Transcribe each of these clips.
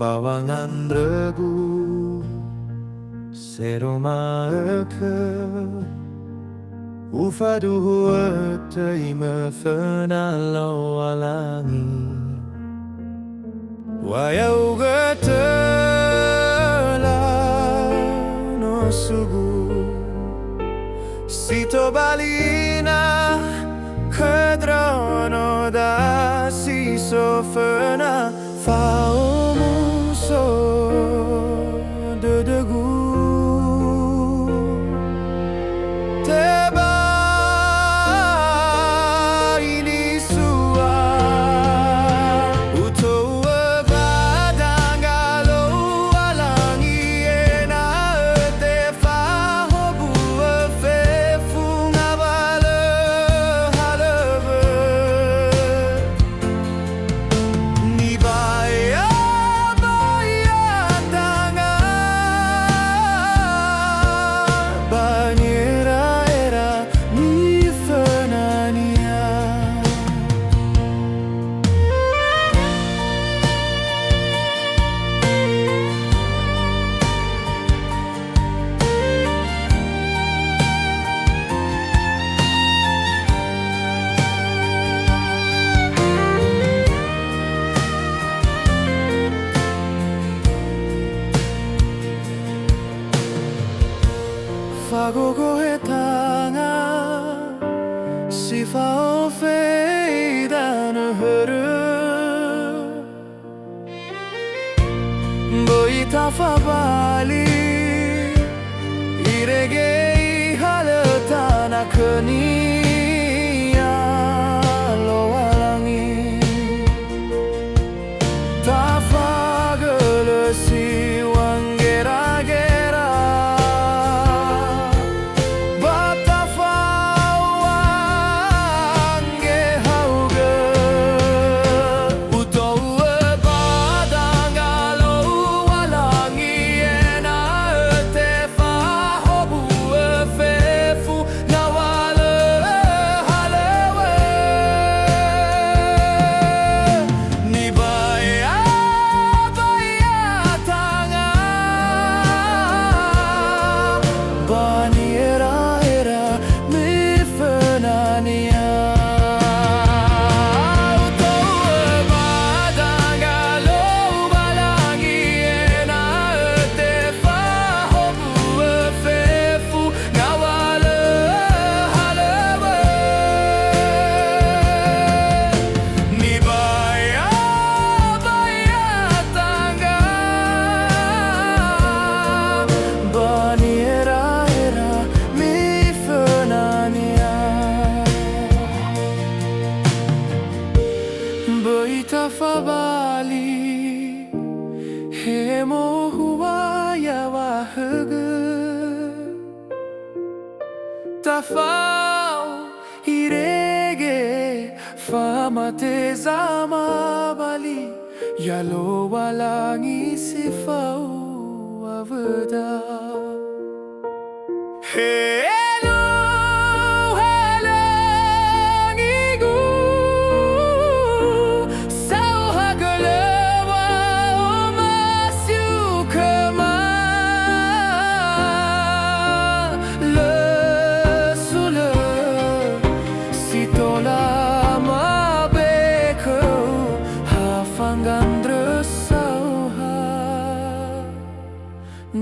bawangan regu Seromaeke Ufaduhuatay mafanalawalangi Wayaw gatala no sugu Sito balina Kadrano da si sofena Fao muso de degu Teba ini sua Uto badangalo alangi ena te fa hobu fe funga bale halave Ni baya tanga Banyera Fagogo hetanga Si fao feida no huru Boita fa bali Irege haletana kenia Lo alangi Ta fagele si Boita fa bali Hemo hua ya wahugu Ta fao irege Fama te zama bali Yalo walangi si fao avada Hey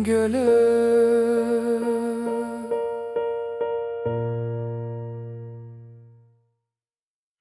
Gölü